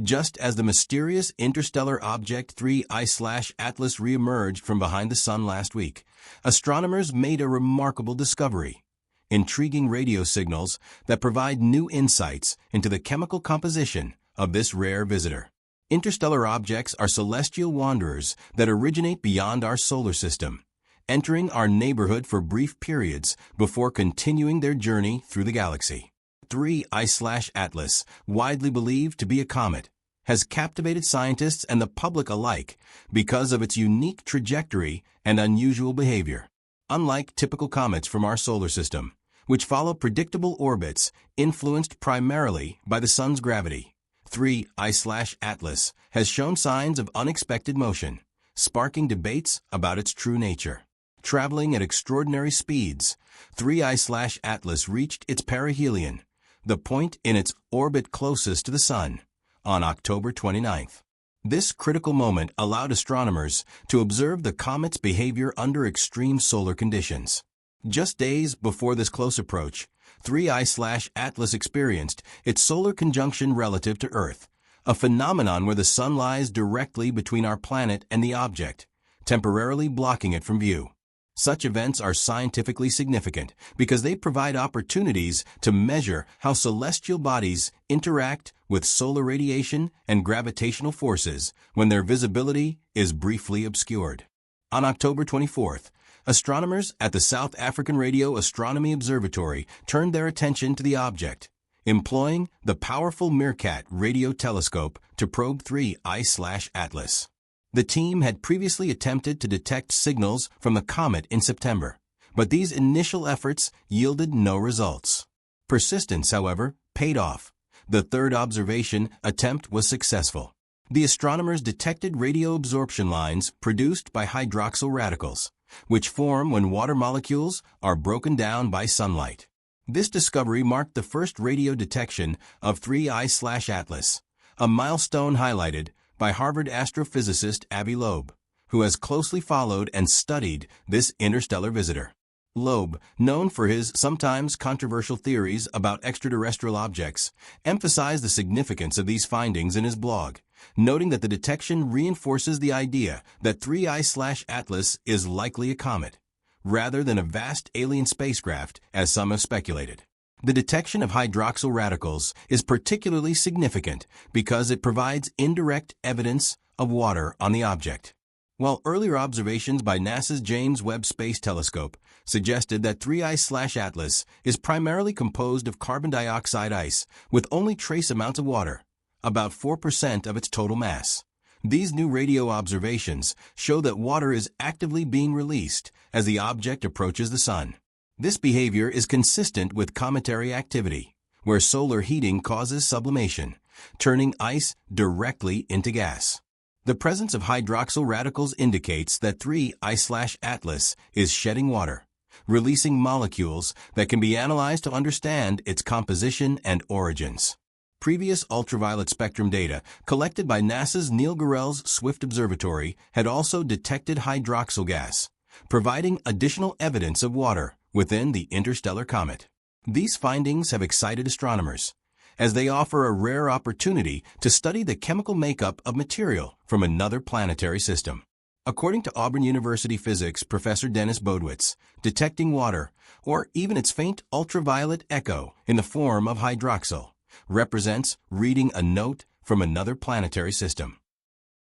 Just as the mysterious interstellar object 3I/Atlas re-emerged from behind the Sun last week, astronomers made a remarkable discovery: intriguing radio signals that provide new insights into the chemical composition of this rare visitor. Interstellar objects are celestial wanderers that originate beyond our solar system, entering our neighborhood for brief periods before continuing their journey through the galaxy. 3I/Atlas, widely believed to be a comet, has captivated scientists and the public alike because of its unique trajectory and unusual behavior. Unlike typical comets from our solar system, which follow predictable orbits influenced primarily by the Sun's gravity, 3I/Atlas has shown signs of unexpected motion, sparking debates about its true nature. Traveling at extraordinary speeds, 3I/Atlas reached its perihelion, the point in its orbit closest to the Sun, on October 29th. This critical moment allowed astronomers to observe the comet's behavior under extreme solar conditions. Just days before this close approach, 3I/Atlas experienced its solar conjunction relative to Earth, a phenomenon where the Sun lies directly between our planet and the object, temporarily blocking it from view. Such events are scientifically significant because they provide opportunities to measure how celestial bodies interact with solar radiation and gravitational forces when their visibility is briefly obscured. On October 24th, astronomers at the South African Radio Astronomy Observatory turned their attention to the object, employing the powerful Meerkat radio telescope to probe 3I/Atlas. The team had previously attempted to detect signals from the comet in September, but these initial efforts yielded no results. Persistence, however, paid off. The third observation attempt was successful. The astronomers detected radio absorption lines produced by hydroxyl radicals, which form when water molecules are broken down by sunlight. This discovery marked the first radio detection of 3I/Atlas, a milestone highlighted by Harvard astrophysicist Avi Loeb, who has closely followed and studied this interstellar visitor. Loeb, known for his sometimes controversial theories about extraterrestrial objects, emphasized the significance of these findings in his blog, noting that the detection reinforces the idea that 3I/Atlas is likely a comet, rather than a vast alien spacecraft, as some have speculated. The detection of hydroxyl radicals is particularly significant because it provides indirect evidence of water on the object. While earlier observations by NASA's James Webb Space Telescope suggested that 3I/Atlas is primarily composed of carbon dioxide ice with only trace amounts of water, about 4% of its total mass. These new radio observations show that water is actively being released as the object approaches the Sun. This behavior is consistent with cometary activity, where solar heating causes sublimation, turning ice directly into gas. The presence of hydroxyl radicals indicates that 3I/Atlas is shedding water, releasing molecules that can be analyzed to understand its composition and origins. Previous ultraviolet spectrum data collected by NASA's Neil Gehrels Swift Observatory had also detected hydroxyl gas, providing additional evidence of water within the interstellar comet. These findings have excited astronomers, as they offer a rare opportunity to study the chemical makeup of material from another planetary system. According to Auburn University physics professor Dennis Bodwitz, detecting water, or even its faint ultraviolet echo in the form of hydroxyl, represents reading a note from another planetary system.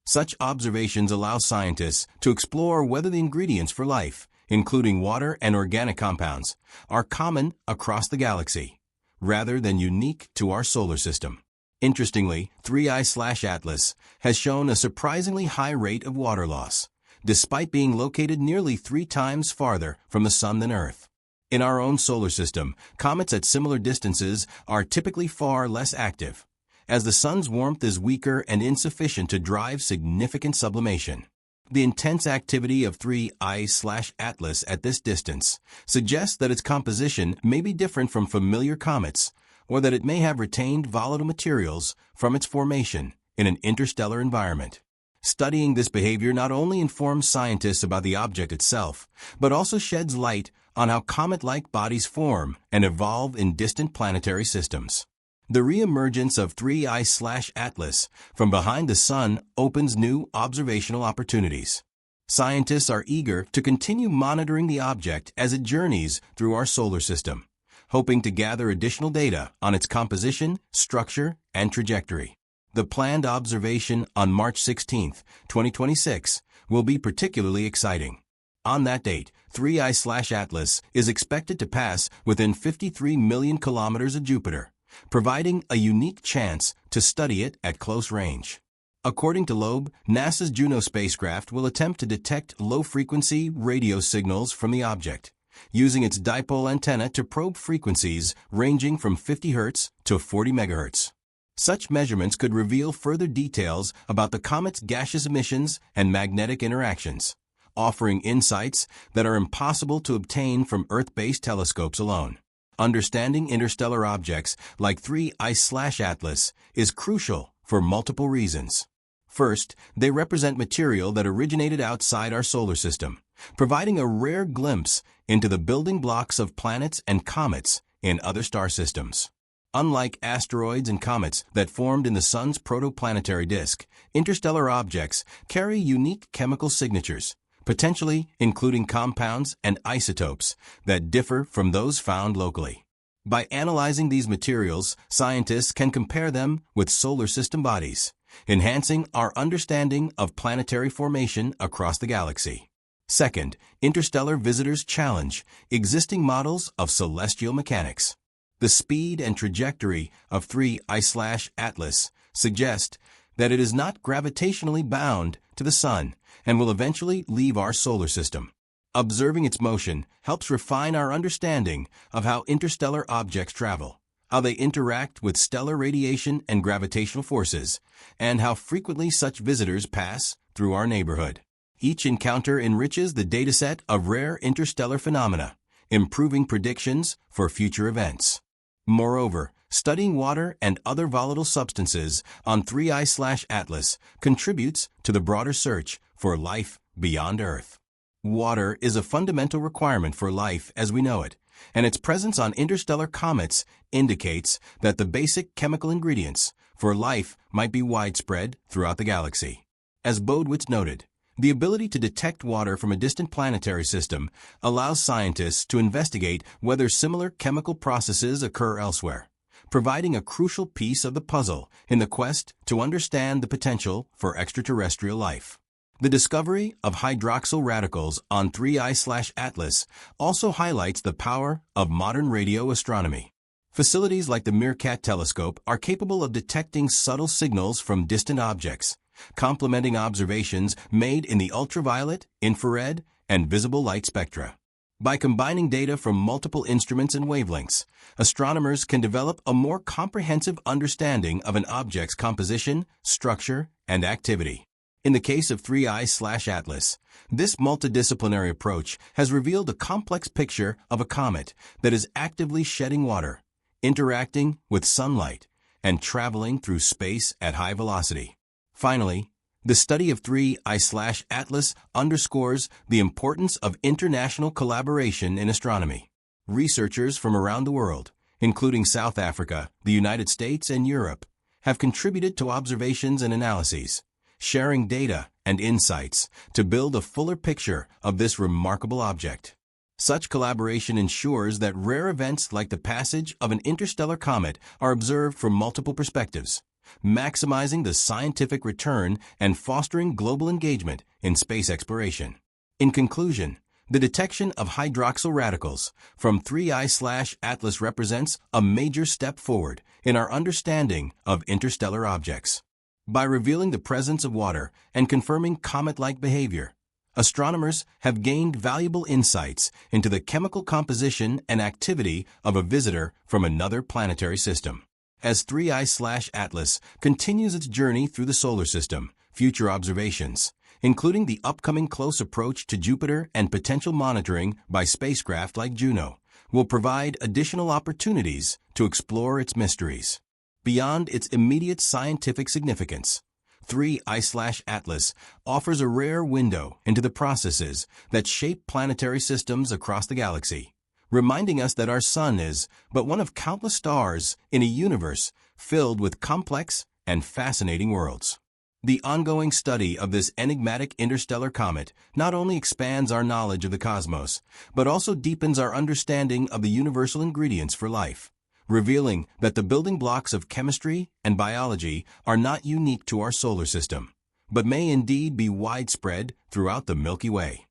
Such observations allow scientists to explore whether the ingredients for life, including water and organic compounds, are common across the galaxy, rather than unique to our solar system. Interestingly, 3I/Atlas has shown a surprisingly high rate of water loss, despite being located nearly 3 times farther from the Sun than Earth. In our own solar system, comets at similar distances are typically far less active, as the Sun's warmth is weaker and insufficient to drive significant sublimation. The intense activity of 3I/Atlas at this distance suggests that its composition may be different from familiar comets, or that it may have retained volatile materials from its formation in an interstellar environment. Studying this behavior not only informs scientists about the object itself, but also sheds light on how comet-like bodies form and evolve in distant planetary systems. The reemergence of 3I/Atlas from behind the Sun opens new observational opportunities. Scientists are eager to continue monitoring the object as it journeys through our solar system, hoping to gather additional data on its composition, structure, and trajectory. The planned observation on March 16, 2026, will be particularly exciting. On that date, 3I/Atlas is expected to pass within 53 million kilometers of Jupiter, providing a unique chance to study it at close range. According to Loeb, NASA's Juno spacecraft will attempt to detect low-frequency radio signals from the object, using its dipole antenna to probe frequencies ranging from 50 Hz to 40 MHz. Such measurements could reveal further details about the comet's gaseous emissions and magnetic interactions, offering insights that are impossible to obtain from Earth-based telescopes alone. Understanding interstellar objects like 3I/Atlas is crucial for multiple reasons. First, they represent material that originated outside our solar system, providing a rare glimpse into the building blocks of planets and comets in other star systems. Unlike asteroids and comets that formed in the Sun's protoplanetary disk, interstellar objects carry unique chemical signatures, potentially including compounds and isotopes that differ from those found locally. By analyzing these materials, scientists can compare them with solar system bodies, enhancing our understanding of planetary formation across the galaxy. Second, interstellar visitors challenge existing models of celestial mechanics. The speed and trajectory of 3I/Atlas suggest that it is not gravitationally bound to the Sun and will eventually leave our solar system. Observing its motion helps refine our understanding of how interstellar objects travel, how they interact with stellar radiation and gravitational forces, and how frequently such visitors pass through our neighborhood. Each encounter enriches the dataset of rare interstellar phenomena, improving predictions for future events. Moreover, studying water and other volatile substances on 3I/Atlas contributes to the broader search for life beyond Earth. Water is a fundamental requirement for life as we know it, and its presence on interstellar comets indicates that the basic chemical ingredients for life might be widespread throughout the galaxy. As Bodewitz noted, the ability to detect water from a distant planetary system allows scientists to investigate whether similar chemical processes occur elsewhere, providing a crucial piece of the puzzle in the quest to understand the potential for extraterrestrial life. The discovery of hydroxyl radicals on 3I/Atlas also highlights the power of modern radio astronomy. Facilities like the Meerkat telescope are capable of detecting subtle signals from distant objects, complementing observations made in the ultraviolet, infrared, and visible light spectra. By combining data from multiple instruments and wavelengths, astronomers can develop a more comprehensive understanding of an object's composition, structure, and activity. In the case of 3I/Atlas, this multidisciplinary approach has revealed a complex picture of a comet that is actively shedding water, interacting with sunlight, and traveling through space at high velocity. Finally, the study of 3I/Atlas underscores the importance of international collaboration in astronomy. Researchers from around the world, including South Africa, the United States, and Europe, have contributed to observations and analyses, sharing data and insights to build a fuller picture of this remarkable object. Such collaboration ensures that rare events like the passage of an interstellar comet are observed from multiple perspectives, maximizing the scientific return and fostering global engagement in space exploration. In conclusion, the detection of hydroxyl radicals from 3I/Atlas represents a major step forward in our understanding of interstellar objects. By revealing the presence of water and confirming comet-like behavior, astronomers have gained valuable insights into the chemical composition and activity of a visitor from another planetary system. As 3I/Atlas continues its journey through the solar system, future observations, including the upcoming close approach to Jupiter and potential monitoring by spacecraft like Juno, will provide additional opportunities to explore its mysteries. Beyond its immediate scientific significance, 3I/Atlas offers a rare window into the processes that shape planetary systems across the galaxy, reminding us that our sun is but one of countless stars in a universe filled with complex and fascinating worlds. The ongoing study of this enigmatic interstellar comet not only expands our knowledge of the cosmos, but also deepens our understanding of the universal ingredients for life, revealing that the building blocks of chemistry and biology are not unique to our solar system, but may indeed be widespread throughout the Milky Way.